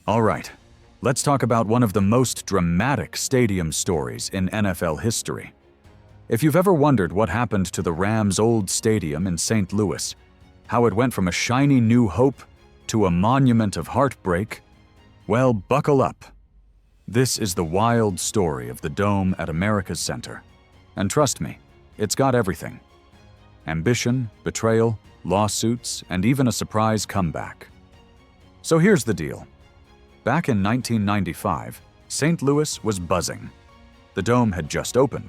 All right, let's talk about one of the most dramatic stadium stories in NFL history. If you've ever wondered what happened to the Rams' old stadium in St. Louis, how it went from a shiny new hope to a monument of heartbreak, well, buckle up. This is the wild story of the Dome at America's Center. And trust me, it's got everything. Ambition, betrayal, lawsuits, and even a surprise comeback. So here's the deal. Back in 1995, St. Louis was buzzing. The Dome had just opened,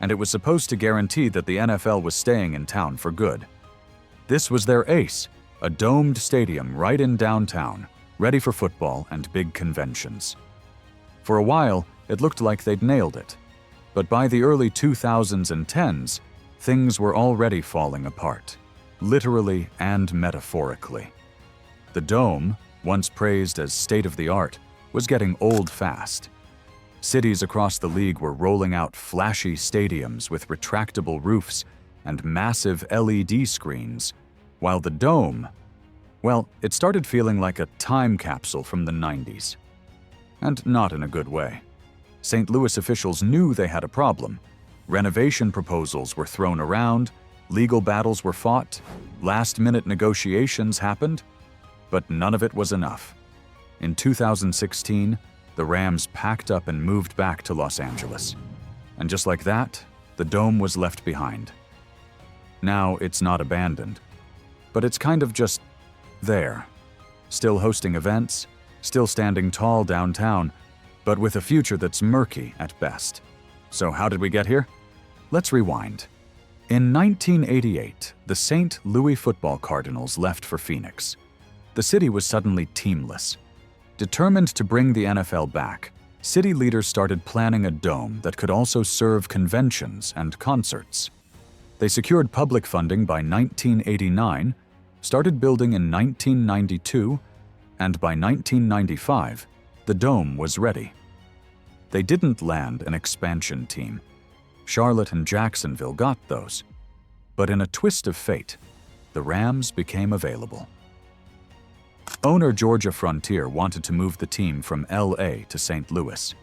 and it was supposed to guarantee that the NFL was staying in town for good. This was their ace, a domed stadium right in downtown, ready for football and big conventions. For a while, it looked like they'd nailed it. But by the early 2010s, things were already falling apart, literally and metaphorically. The Dome, once praised as state-of-the-art, was getting old fast. Cities across the league were rolling out flashy stadiums with retractable roofs and massive LED screens, while the Dome, well, it started feeling like a time capsule from the 90s. And not in a good way. St. Louis officials knew they had a problem. Renovation proposals were thrown around, legal battles were fought, last-minute negotiations happened, but none of it was enough. In 2016, the Rams packed up and moved back to Los Angeles. And just like that, the Dome was left behind. Now it's not abandoned, but it's kind of just there, still hosting events, still standing tall downtown, but with a future that's murky at best. So how did we get here? Let's rewind. In 1988, the St. Louis football Cardinals left for Phoenix. The city was suddenly teamless. Determined to bring the NFL back, city leaders started planning a dome that could also serve conventions and concerts. They secured public funding by 1989, started building in 1992, and by 1995, the Dome was ready. They didn't land an expansion team. Charlotte and Jacksonville got those. But in a twist of fate, the Rams became available. Owner Georgia Frontier wanted to move the team from LA to St. Louis.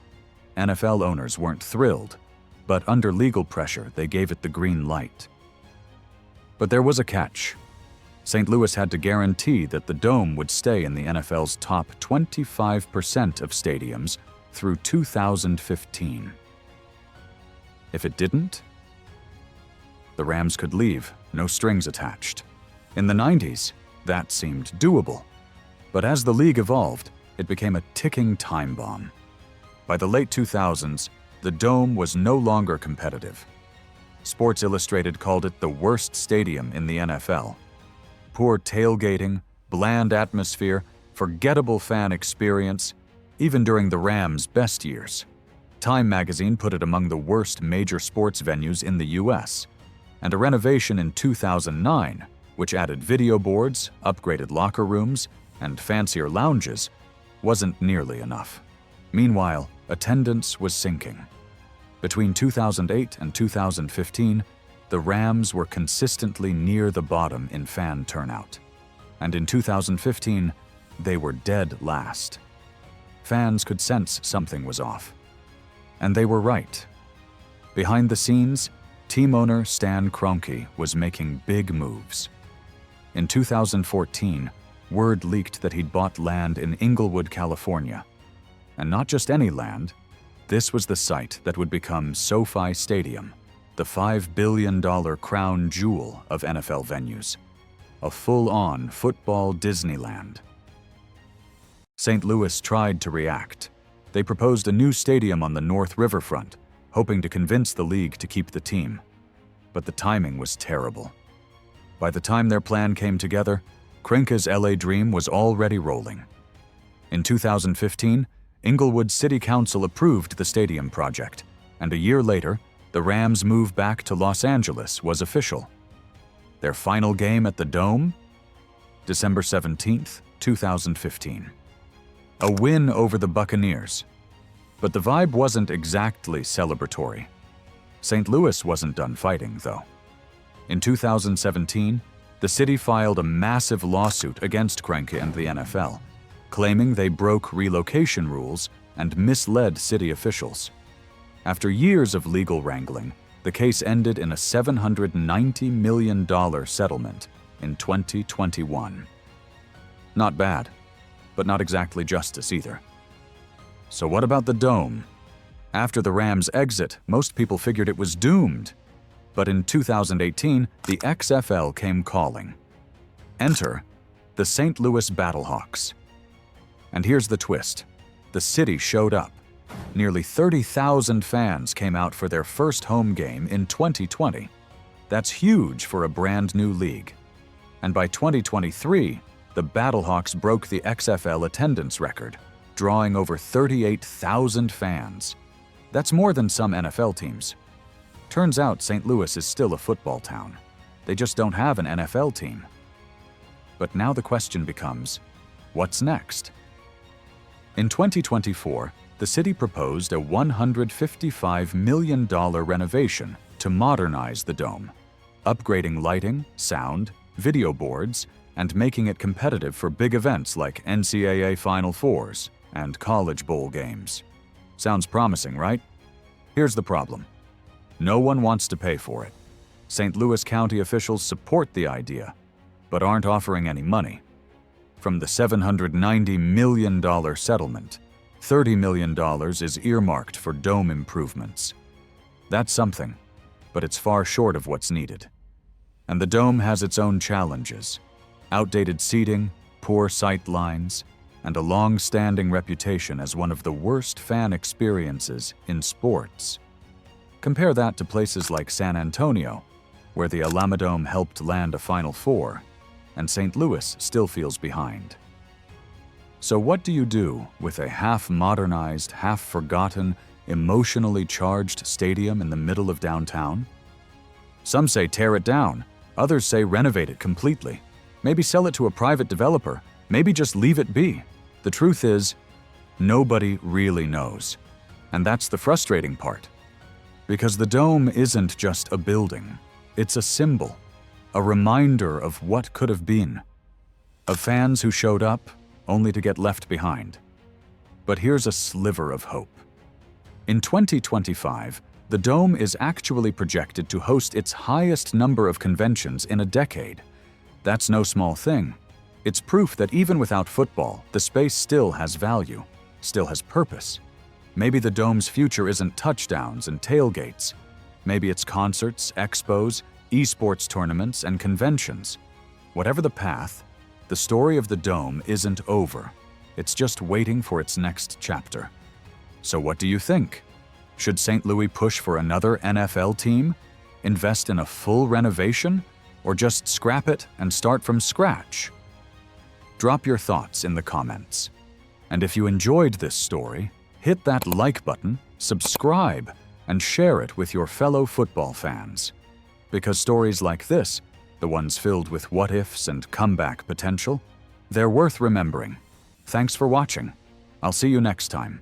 NFL owners weren't thrilled, but under legal pressure, they gave it the green light. But there was a catch. St. Louis had to guarantee that the Dome would stay in the NFL's top 25% of stadiums through 2015. If it didn't, the Rams could leave, no strings attached. In the 90s, that seemed doable. But as the league evolved, it became a ticking time bomb. By the late 2000s, the Dome was no longer competitive. Sports Illustrated called it the worst stadium in the NFL. Poor tailgating, bland atmosphere, forgettable fan experience, even during the Rams' best years. Time magazine put it among the worst major sports venues in the US. And a renovation in 2009, which added video boards, upgraded locker rooms, and fancier lounges, wasn't nearly enough. Meanwhile, attendance was sinking. Between 2008 and 2015, the Rams were consistently near the bottom in fan turnout. And in 2015, they were dead last. Fans could sense something was off. And they were right. Behind the scenes, team owner Stan Kroenke was making big moves. In 2014, word leaked that he'd bought land in Inglewood, California. And not just any land, this was the site that would become SoFi Stadium, the $5 billion crown jewel of NFL venues, a full-on football Disneyland. St. Louis tried to react. They proposed a new stadium on the North Riverfront, hoping to convince the league to keep the team. But the timing was terrible. By the time their plan came together, Kroenke's LA dream was already rolling. In 2015, Inglewood City Council approved the stadium project, and a year later, the Rams' move back to Los Angeles was official. Their final game at the Dome? December 17, 2015. A win over the Buccaneers. But the vibe wasn't exactly celebratory. St. Louis wasn't done fighting, though. In 2017, the city filed a massive lawsuit against Kroenke and the NFL. claiming they broke relocation rules and misled city officials. After years of legal wrangling, the case ended in a $790 million settlement in 2021. Not bad, but not exactly justice either. So what about the Dome? After the Rams' exit, most people figured it was doomed. But in 2018, the XFL came calling. Enter the St. Louis Battlehawks. And here's the twist. The city showed up. Nearly 30,000 fans came out for their first home game in 2020. That's huge for a brand new league. And by 2023, the Battlehawks broke the XFL attendance record, drawing over 38,000 fans. That's more than some NFL teams. Turns out St. Louis is still a football town. They just don't have an NFL team. But now the question becomes, what's next? In 2024, the city proposed a $155 million renovation to modernize the Dome, upgrading lighting, sound, video boards, and making it competitive for big events like NCAA Final Fours and college bowl games. Sounds promising, right? Here's the problem. No one wants to pay for it. St. Louis County officials support the idea, but aren't offering any money. From the $790 million settlement, $30 million is earmarked for dome improvements. That's something, but it's far short of what's needed. And the Dome has its own challenges: outdated seating, poor sight lines, and a long-standing reputation as one of the worst fan experiences in sports. Compare that to places like San Antonio, where the Alamodome helped land a Final Four, and St. Louis still feels behind. So what do you do with a half-modernized, half-forgotten, emotionally charged stadium in the middle of downtown? Some say tear it down, others say renovate it completely. Maybe sell it to a private developer, maybe just leave it be. The truth is, nobody really knows. And that's the frustrating part. Because the Dome isn't just a building, it's a symbol, a reminder of what could have been, of fans who showed up only to get left behind. But here's a sliver of hope. In 2025, the Dome is actually projected to host its highest number of conventions in a decade. That's no small thing. It's proof that even without football, the space still has value, still has purpose. Maybe the Dome's future isn't touchdowns and tailgates. Maybe it's concerts, expos, esports tournaments, and conventions. Whatever the path, the story of the Dome isn't over. It's just waiting for its next chapter. So what do you think? Should St. Louis push for another NFL team? Invest in a full renovation? Or just scrap it and start from scratch? Drop your thoughts in the comments. And if you enjoyed this story, hit that like button, subscribe, and share it with your fellow football fans. Because stories like this, the ones filled with what-ifs and comeback potential, they're worth remembering. Thanks for watching. I'll see you next time.